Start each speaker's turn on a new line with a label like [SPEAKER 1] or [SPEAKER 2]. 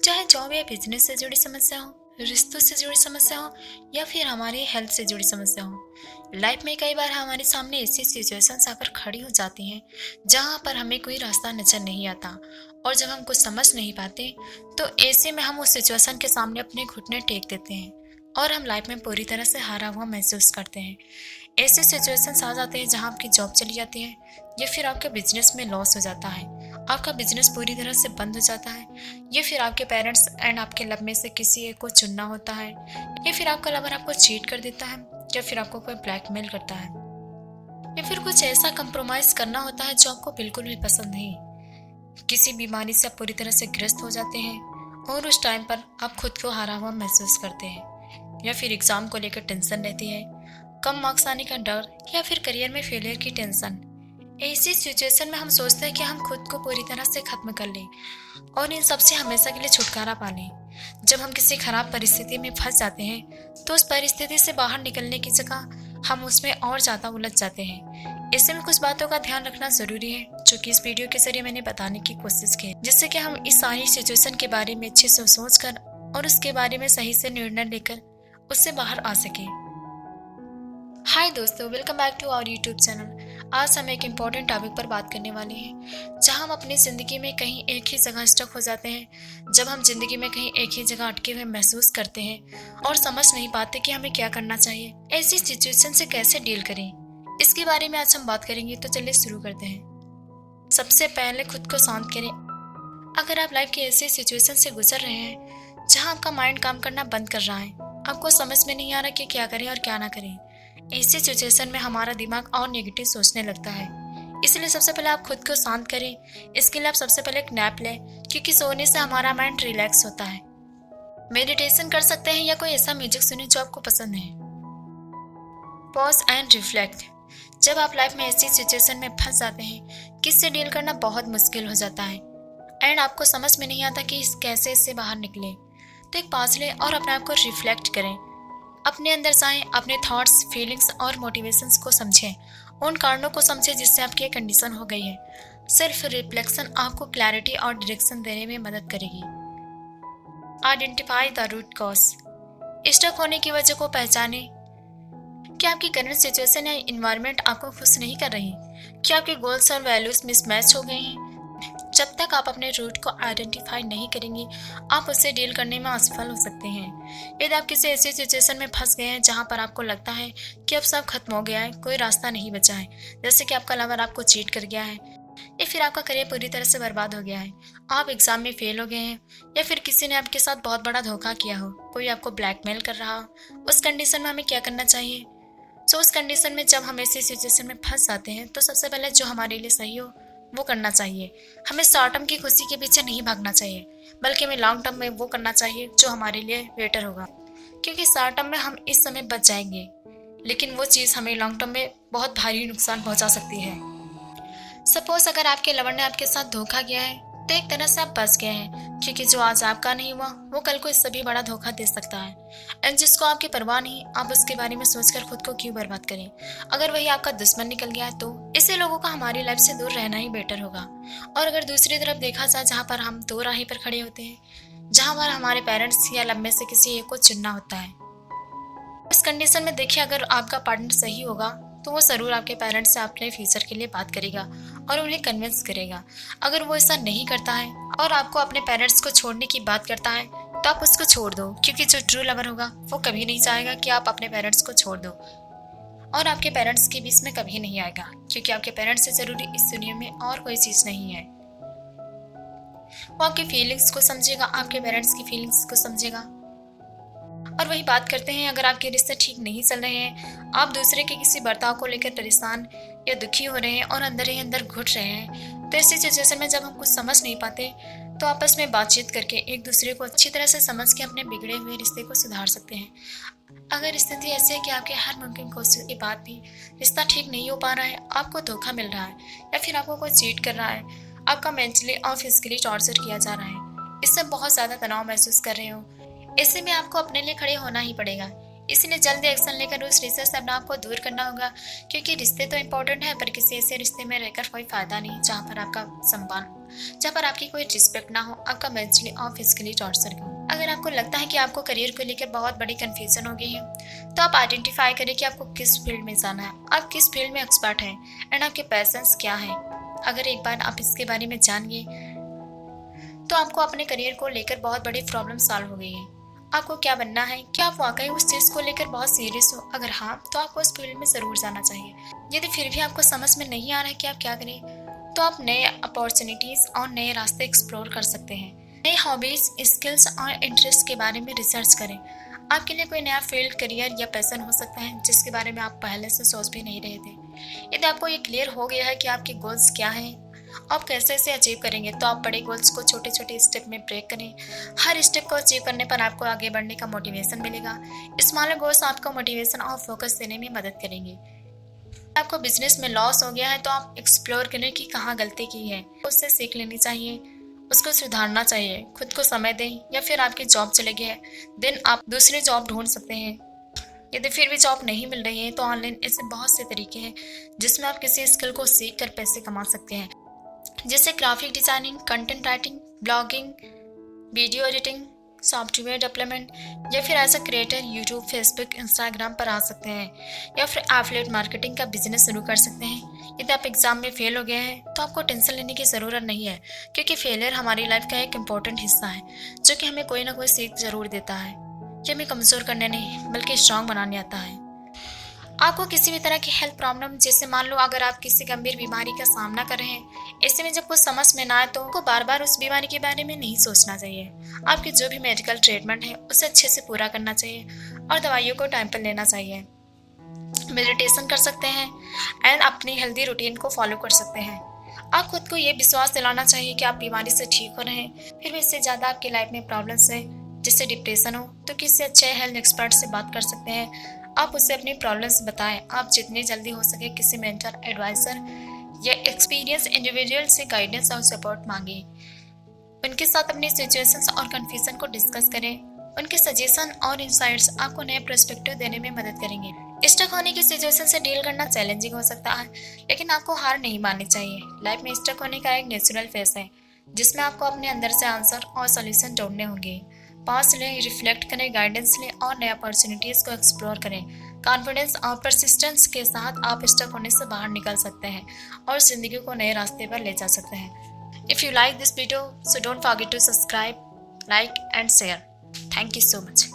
[SPEAKER 1] चाहे जॉब या बिजनेस से जुड़ी समस्या हो, रिश्तों से जुड़ी समस्या हो या फिर हमारी हेल्थ से जुड़ी समस्या हो। लाइफ में कई बार हमारे सामने ऐसी सिचुएशंस आकर खड़ी हो जाती हैं जहां पर हमें कोई रास्ता नजर नहीं आता और जब हम कुछ समझ नहीं पाते तो ऐसे में हम उस सिचुएशन के सामने अपने घुटने टेक देते हैं और हम लाइफ में पूरी तरह से हारा हुआ महसूस करते हैं। ऐसे सिचुएशंस आ जाते हैं जहां आपकी जॉब चली जाती है या फिर आपके बिजनेस में लॉस हो जाता है, आपका बिजनेस पूरी तरह से बंद हो जाता है या फिर आपके पेरेंट्स एंड आपके लव में से किसी एक को चुनना होता है या फिर आपका लवर आपको चीट कर देता है या फिर आपको कोई ब्लैकमेल करता है या फिर कुछ ऐसा कंप्रोमाइज करना होता है जो आपको बिल्कुल भी पसंद नहीं। किसी बीमारी से आप पूरी तरह से ग्रस्त हो जाते हैं और उस टाइम पर आप खुद को हारा हुआ महसूस करते हैं या फिर एग्जाम को लेकर टेंशन रहती है, कम मार्क्स आने का डर या फिर करियर में फेलियर की टेंशन। ऐसी सिचुएशन में हम सोचते हैं कि हम खुद को पूरी तरह से खत्म कर लें और इन सब से हमेशा के लिए छुटकारा पा लें। जब हम किसी खराब परिस्थिति में फंस जाते हैं तो उस परिस्थिति से बाहर निकलने की जगह हम उसमें और ज़्यादा उलझ जाते हैं। ऐसे में कुछ बातों का ध्यान रखना ज़रूरी है जो कि इस वीडियो के जरिए मैंने बताने की कोशिश की, जिससे कि हम इस सारी सिचुएशन के बारे में अच्छे से सोच कर और उसके बारे में सही से निर्णय लेकर उससे बाहर आ सके। हाय दोस्तों, welcome back to our YouTube channel. आज हम एक इम्पॉर्टेंट टॉपिक पर बात करने वाले हैं जहां हम अपनी ज़िंदगी में कहीं एक ही जगह स्टक हो जाते हैं। जब हम ज़िंदगी में कहीं एक ही जगह अटके हुए महसूस करते हैं और समझ नहीं पाते कि हमें क्या करना चाहिए, ऐसी सिचुएशन से कैसे डील करें, इसके बारे में आज हम बात करेंगे। तो चलिए शुरू करते हैं। सबसे पहले खुद को शांत करें। अगर आप लाइफ की ऐसी सिचुएशन से गुजर रहे हैं जहाँ आपका माइंड काम करना बंद कर रहा है, आपको समझ में नहीं आ रहा कि क्या करें और क्या ना करें, ऐसी सिचुएशन में हमारा दिमाग और नेगेटिव सोचने लगता है। इसलिए सबसे पहले आप खुद को शांत करें। इसके लिए आप सबसे पहले एक नैप लें, क्योंकि सोने से हमारा माइंड रिलैक्स होता है। मेडिटेशन कर सकते हैं या कोई ऐसा म्यूजिक सुने जो आपको पसंद है। Pause and reflect. जब आप लाइफ में ऐसी सिचुएशन में फंस जाते हैं किससे डील करना बहुत मुश्किल हो जाता है एंड आपको समझ में नहीं आता कि कैसे इससे बाहर निकले, तो एक पॉज लें और अपने आप को रिफ्लेक्ट करें। अपने अंदर जाएं, अपने थॉट्स, फीलिंग्स और मोटिवेशंस को समझें, उन कारणों को समझें जिससे आपकी ये कंडीशन हो गई है। सेल्फ रिफ्लेक्शन आपको क्लैरिटी और डायरेक्शन देने में मदद करेगी। Identify the root cause. Stuck होने की वजह को पहचानें। क्या आपकी करंट सिचुएशन या इन्वायरमेंट आपको खुश नहीं कर रही? क्या आपके गोल्स और वैल्यूज मिसमैच हो गए हैं? जब तक आप अपने रूट को आइडेंटिफाई नहीं करेंगे आप उससे डील करने में असफल हो सकते हैं। यदि आप किसी ऐसी सिचुएशन में फंस गए हैं जहां पर आपको लगता है कि अब सब खत्म हो गया है, कोई रास्ता नहीं बचा है, जैसे कि आपका लवर आपको चीट कर गया है या फिर आपका करियर पूरी तरह से बर्बाद हो गया है, आप एग्जाम में फेल हो गए हैं या फिर किसी ने आपके साथ बहुत बड़ा धोखा किया हो, कोई आपको ब्लैकमेल कर रहा हो, उस कंडीशन में हमें क्या करना चाहिए? उस कंडीशन में जब हम ऐसी सिचुएशन में फंस जाते हैं तो सबसे पहले जो हमारे लिए सही हो वो करना चाहिए। हमें शॉर्ट टर्म की खुशी के पीछे नहीं भागना चाहिए, बल्कि हमें लॉन्ग टर्म में वो करना चाहिए जो हमारे लिए बेटर होगा, क्योंकि शॉर्ट टर्म में हम इस समय बच जाएंगे लेकिन वो चीज़ हमें लॉन्ग टर्म में बहुत भारी नुकसान पहुंचा सकती है। सपोज अगर आपके लवर ने आपके साथ धोखा किया है तो एक तरह से आप बच गए हैं, क्योंकि जो आज आपका नहीं हुआ वो कल को इससे भी बड़ा धोखा दे सकता है। एंड जिसको आपकी परवाह नहीं, आप उसके बारे में सोचकर खुद को क्यों बर्बाद करें? अगर वही आपका दुश्मन निकल गया है तो ऐसे लोगों का हमारी लाइफ से दूर रहना ही बेटर होगा। और अगर दूसरी तरफ देखा जाए जहाँ पर हम दो राही पर खड़े होते हैं, जहाँ पर हमारे पेरेंट्स या लव में से किसी एक को चुनना होता है, इस कंडीशन में देखिए अगर आपका पार्टनर सही होगा तो वो जरूर आपके पेरेंट्स से अपने फ्यूचर के लिए बात करेगा और उन्हें कन्विंस करेगा। अगर वो ऐसा नहीं करता है और आपको अपने पेरेंट्स को छोड़ने की बात करता है तो आप उसको छोड़ दो, क्योंकि जो ट्रू लवर होगा वो कभी नहीं चाहेगा कि आप अपने पेरेंट्स को छोड़ दो और आपके पेरेंट्स के बीच में कभी नहीं आएगा, क्योंकि आपके पेरेंट्स से जरूरी इस दुनिया में और कोई चीज़ नहीं है। वो आपकी फीलिंग्स को समझेगा, आपके पेरेंट्स की फीलिंग्स को समझेगा। और वही बात करते हैं, अगर आपके रिश्ते ठीक नहीं चल रहे हैं, आप दूसरे के किसी बर्ताव को लेकर परेशान या दुखी हो रहे हैं और अंदर ही अंदर घुट रहे हैं, तो ऐसी सिचुएशन में जब हम कुछ समझ नहीं पाते तो आपस में बातचीत करके एक दूसरे को अच्छी तरह से समझ के अपने बिगड़े हुए रिश्ते को सुधार सकते हैं। अगर स्थिति ऐसी है कि आपके हर मुमकिन कोशिश के बाद भी रिश्ता ठीक नहीं हो पा रहा है, आपको धोखा मिल रहा है या फिर आपको कोई चीट कर रहा है, आपका मेंटली और फिजिकली टॉर्चर किया जा रहा है, इससे बहुत ज़्यादा तनाव महसूस कर रहे हो, ऐसे में आपको अपने लिए खड़े होना ही पड़ेगा। इसलिए जल्दी एक्शन लेकर उस रिश्ते से अपने आप को दूर करना होगा, क्योंकि रिश्ते तो इम्पोर्टेंट है, पर किसी ऐसे रिश्ते में रहकर कोई फायदा नहीं जहाँ पर आपका सम्मान, जहाँ पर आपकी कोई रिस्पेक्ट ना हो, आपका मेंटली और फिजिकली टॉर्चर हो। अगर आपको लगता है कि आपको करियर को लेकर बहुत बड़ी कंफ्यूजन हो गई है, तो आप आइडेंटिफाई करें कि आपको किस फील्ड में जाना है, आप किस फील्ड में एक्सपर्ट हैं एंड आपके पैशंस क्या हैं। अगर एक बार आप इसके बारे में जान गए तो आपको अपने करियर को लेकर बहुत बड़ी प्रॉब्लम सॉल्व हो गई है। आपको क्या बनना है, क्या आप वाकई उस चीज़ को लेकर बहुत सीरियस हो? अगर हाँ, तो आपको उस फील्ड में ज़रूर जाना चाहिए। यदि फिर भी आपको समझ में नहीं आ रहा है कि आप क्या करें, तो आप नए अपॉर्चुनिटीज़ और नए रास्ते एक्सप्लोर कर सकते हैं। नए हॉबीज़, स्किल्स और इंटरेस्ट के बारे में रिसर्च करें। आपके लिए कोई नया फील्ड, करियर या पैशन हो सकता है जिसके बारे में आप पहले से सोच भी नहीं रहे थे। यदि आपको ये क्लियर हो गया है कि आपके गोल्स क्या हैं, आप कैसे इसे अचीव करेंगे, तो आप बड़े गोल्स को छोटे छोटे स्टेप में ब्रेक करें। हर स्टेप को अचीव करने पर आपको आगे बढ़ने का मोटिवेशन मिलेगा। स्मॉलर गोल्स आपको मोटिवेशन और फोकस देने में मदद करेंगे। आपको बिजनेस में लॉस हो गया है, तो आप एक्सप्लोर करें कि कहाँ गलती की है, उससे सीख लेनी चाहिए, उसको सुधारना चाहिए। खुद को समय दें, या फिर आपकी जॉब चले गई है, देन आप दूसरी जॉब ढूंढ सकते हैं। यदि फिर भी जॉब नहीं मिल रही है, तो ऑनलाइन ऐसे बहुत से तरीके हैं जिसमें आप किसी स्किल को सीख कर पैसे कमा सकते हैं, जैसे graphic designing, content writing, blogging, video editing, software development, या फिर as a creator YouTube, Facebook, Instagram पर आ सकते हैं, या फिर एफिलिएट मार्केटिंग का बिजनेस शुरू कर सकते हैं। यदि आप एग्जाम में फेल हो गए हैं, तो आपको टेंशन लेने की ज़रूरत नहीं है, क्योंकि फेलियर हमारी लाइफ का एक इम्पॉर्टेंट हिस्सा है, जो कि हमें कोई ना कोई सीख ज़रूर देता है। ये हमें कमज़ोर करने नहीं, बल्कि स्ट्रांग बनाने आता है। आपको किसी भी तरह की हेल्थ प्रॉब्लम, जैसे मान लो अगर आप किसी गंभीर बीमारी का सामना कर रहे हैं, ऐसे में जब कुछ समझ में ना आए, तो आपको बार बार उस बीमारी के बारे में नहीं सोचना चाहिए। आपकी जो भी मेडिकल ट्रीटमेंट है उसे अच्छे से पूरा करना चाहिए और दवाइयों को टाइम पर लेना चाहिए। मेडिटेशन कर सकते हैं एंड अपनी हेल्दी रूटीन को फॉलो कर सकते हैं। आप खुद को ये विश्वास दिलाना चाहिए कि आप बीमारी से ठीक हो रहे हैं। फिर भी इससे ज़्यादा आपकी लाइफ में प्रॉब्लम्स है, जिससे डिप्रेशन हो, तो किसी अच्छे हेल्थ एक्सपर्ट से बात कर सकते हैं। आप उससे अपनी प्रॉब्लम्स बताएं। आप जितनी जल्दी हो सके किसी मेंटर, एडवाइजर या एक्सपीरियंस इंडिविजुअल से गाइडेंस और सपोर्ट मांगे। उनके साथ अपनी सिचुएशंस और कन्फ्यूजन को डिस्कस करें। उनके सजेशन और इंसाइट्स आपको नए पर्सपेक्टिव देने में मदद करेंगे। स्टक होने की सिचुएशन से डील करना चैलेंजिंग हो सकता है, लेकिन आपको हार नहीं माननी चाहिए। लाइफ में स्टक होने का एक नेचुरल फेस है, जिसमें आपको अपने अंदर से आंसर और सॉल्यूशन ढूंढने होंगे। पास लें, रिफ्लेक्ट करें, गाइडेंस लें और नए अपॉर्चुनिटीज़ को एक्सप्लोर करें। कॉन्फिडेंस और परसिस्टेंस के साथ आप स्टक होने से बाहर निकल सकते हैं और ज़िंदगी को नए रास्ते पर ले जा सकते हैं। If you like this video, so don't forget to subscribe, like and share. Thank you so much.